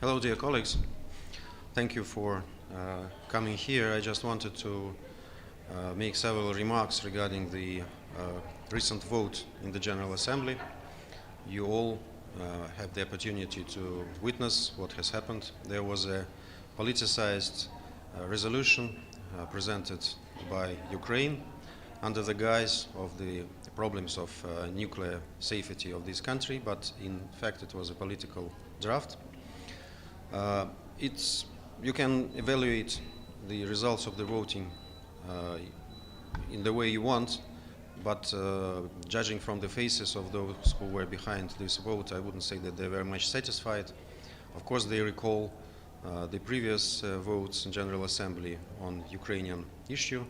Hello, dear colleagues. Thank you for coming here. I just wanted to make several remarks regarding the recent vote in the General Assembly. You all have the opportunity to witness what has happened. There was a politicized resolution presented by Ukraine under the guise of the problems of nuclear safety of this country, but in fact it was a political draft. You can evaluate the results of the voting in the way you want, but judging from the faces of those who were behind this vote, I wouldn't say that they were much satisfied. Of course, they recall the previous votes in General Assembly on Ukrainian issue.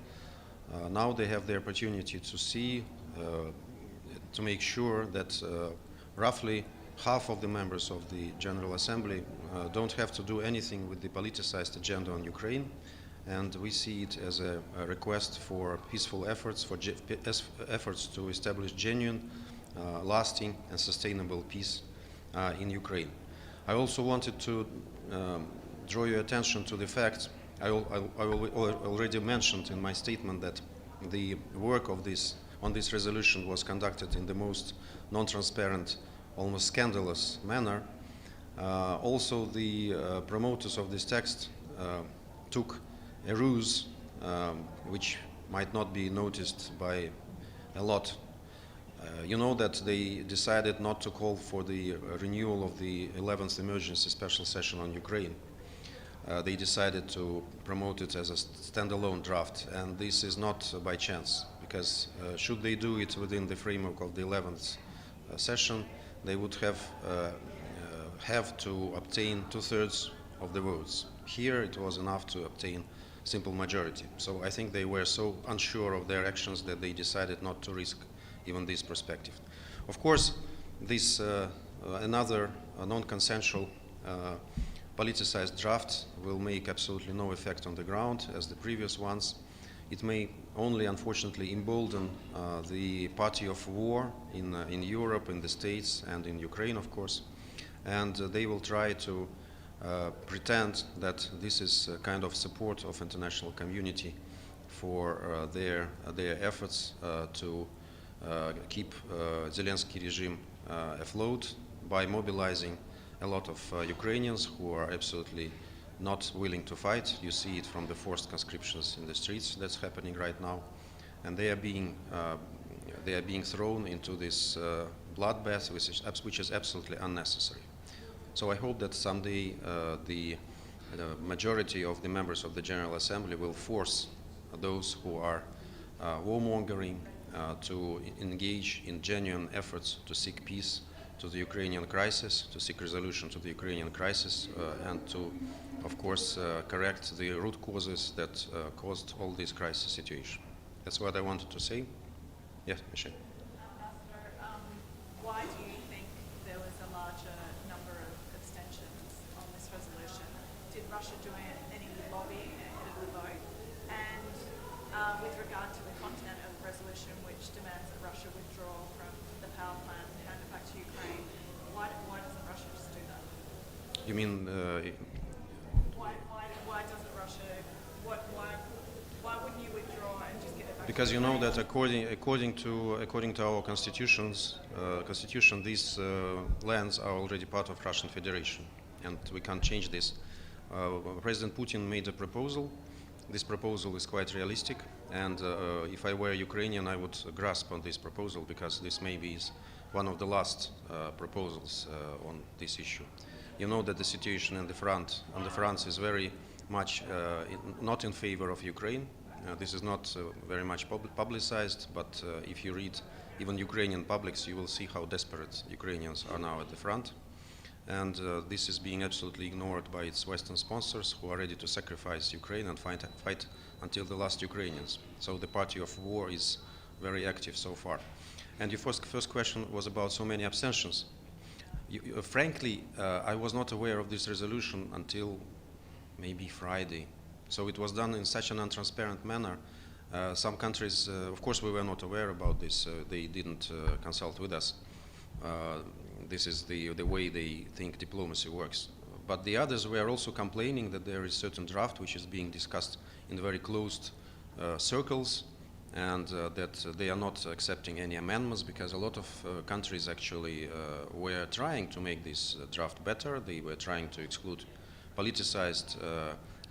Now they have the opportunity to see, to make sure that roughly half of the members of the General Assembly don't have to do anything with the politicized agenda on Ukraine, and we see it as a request for peaceful efforts, efforts to establish genuine, lasting and sustainable peace in Ukraine. I also wanted to draw your attention to the fact I already mentioned in my statement that the work of on this resolution was conducted in the most non-transparent, almost scandalous manner. Also, the promoters of this text took a ruse which might not be noticed by a lot. You know that they decided not to call for the renewal of the 11th emergency special session on Ukraine. They decided to promote it as a standalone draft, and this is not by chance, because should they do it within the framework of the 11th session, they would have to obtain 2/3 of the votes. Here it was enough to obtain simple majority. So I think they were so unsure of their actions that they decided not to risk even this perspective. Of course, this another non-consensual politicized draft will make absolutely no effect on the ground as the previous ones. It may only, unfortunately, embolden the party of war in Europe, in the States, and in Ukraine, of course. And they will try to pretend that this is a kind of support of international community for their efforts to keep Zelenskyy regime afloat by mobilizing a lot of Ukrainians who are absolutely not willing to fight. You see it from the forced conscriptions in the streets that's happening right now, and they are being thrown into this bloodbath, which is absolutely unnecessary. So I hope that someday the majority of the members of the General Assembly will force those who are warmongering to engage in genuine efforts to seek peace to the Ukrainian crisis, to seek resolution to the Ukrainian crisis, and to, of course, correct the root causes that caused all this crisis situation. That's what I wanted to say. Yes, Michelle. Why do you think there was a larger number of abstentions on this resolution? Did Russia do any lobbying ahead of the vote? And with regard to the content of the resolution, which demands that Russia withdraw from the power plant and hand it back to Ukraine, why doesn't Russia just do that? You mean? Why doesn't Russia? Why wouldn't you withdraw and just get it back? Because you know that according to our constitution, these lands are already part of Russian Federation, and we can't change this. President Putin made a proposal. This proposal is quite realistic, and if I were Ukrainian, I would grasp on this proposal, because this maybe is one of the last proposals on this issue. You know that the situation on the front is very much not in favor of Ukraine. This is not very much publicized, but if you read even Ukrainian publics, you will see how desperate Ukrainians are now at the front. And this is being absolutely ignored by its Western sponsors, who are ready to sacrifice Ukraine and fight until the last Ukrainians. So the party of war is very active so far. And your first question was about so many abstentions. Frankly, I was not aware of this resolution until maybe Friday. So it was done in such an untransparent manner. Some countries, of course, we were not aware about this. They didn't consult with us. This is the way they think diplomacy works. but the others were also complaining that there is certain draft which is being discussed in very closed circles, and that they are not accepting any amendments, because a lot of countries actually were trying to make this draft better. They were trying to exclude politicized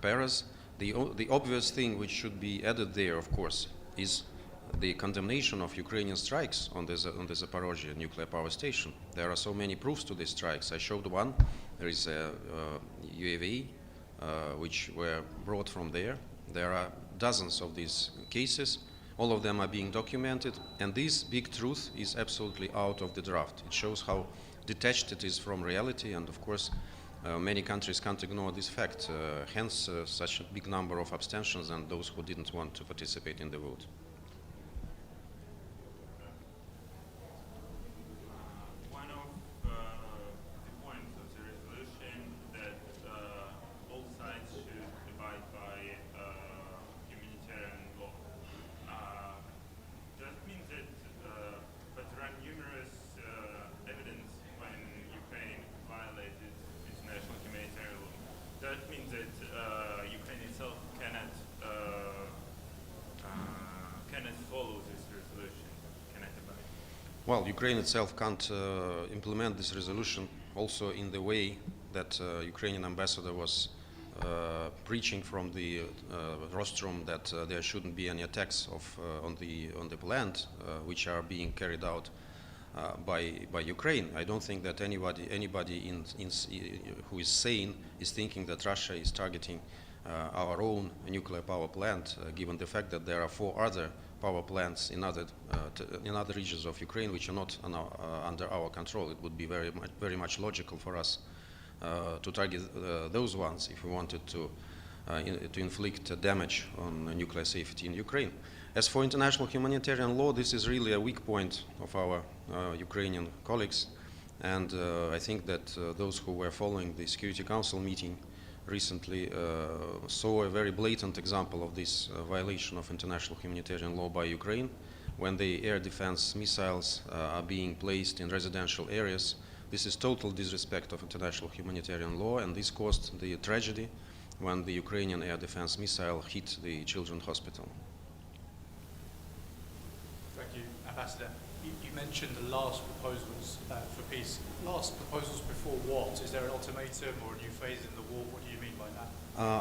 paras. The obvious thing which should be added there, of course, is the condemnation of Ukrainian strikes on the Zaporizhzhia nuclear power station. There are so many proofs to these strikes. I showed one. There is a UAV which were brought from there. There are dozens of these cases. All of them are being documented, and this big truth is absolutely out of the draft. It shows how detached it is from reality, and of course many countries can't ignore this fact. Hence such a big number of abstentions and those who didn't want to participate in the vote. Well, Ukraine itself can't implement this resolution also in the way that Ukrainian ambassador was preaching from the rostrum, that there shouldn't be any attacks on the land which are being carried out by Ukraine. I don't think that anybody who is sane is thinking that Russia is targeting our own nuclear power plant, given the fact that there are 4 other power plants in other regions of Ukraine which are not under our control. It would be very much logical for us to target those ones if we wanted to inflict damage on nuclear safety in Ukraine. As for international humanitarian law, this is really a weak point of our Ukrainian colleagues, and I think that those who were following the Security Council meeting recently saw a very blatant example of this violation of international humanitarian law by Ukraine, when the air defense missiles are being placed in residential areas. This is total disrespect of international humanitarian law, and this caused the tragedy when the Ukrainian air defense missile hit the children's hospital. Thank you, Ambassador. You mentioned the last proposals for peace. Last proposals before what? Is there an ultimatum or a new phase in the war? What do you mean by that?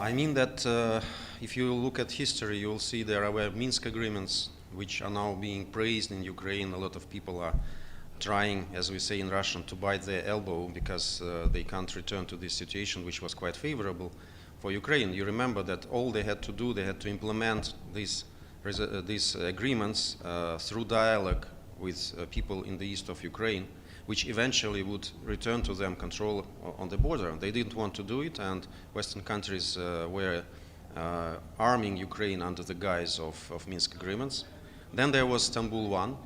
I mean that if you look at history, you will see there were Minsk agreements which are now being praised in Ukraine. A lot of people are trying, as we say in Russian, to bite their elbow because they can't return to this situation which was quite favorable for Ukraine. You remember that all they had to do, they had to implement these agreements through dialogue with people in the east of Ukraine, which eventually would return to them control on the border. They didn't want to do it, and Western countries were arming Ukraine under the guise of Minsk agreements. Then there was Istanbul 1,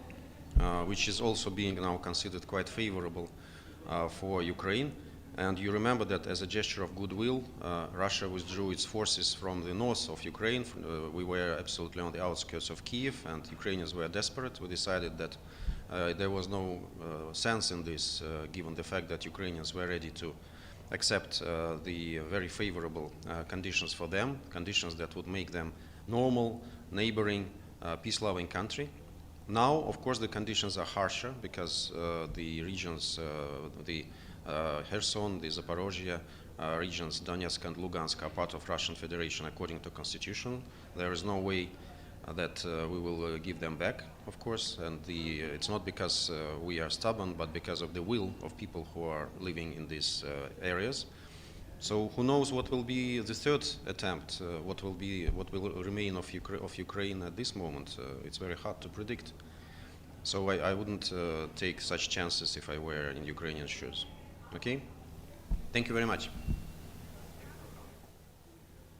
which is also being now considered quite favorable for Ukraine. And you remember that as a gesture of goodwill, Russia withdrew its forces from the north of Ukraine. We were absolutely on the outskirts of Kiev, and Ukrainians were desperate. We decided that there was no sense in this, given the fact that Ukrainians were ready to accept the very favorable conditions for them, conditions that would make them normal, neighboring, peace-loving country. Now, of course, the conditions are harsher because the regions, Kherson, the Zaporizhzhia regions, Donetsk and Lugansk, are part of Russian Federation according to Constitution. There is no way that we will give them back, of course, and it's not because we are stubborn, but because of the will of people who are living in these areas. So who knows what will be the third attempt, what will remain of Ukraine at this moment. It's very hard to predict. So I wouldn't take such chances if I were in Ukrainian shoes. Okay? Thank you very much.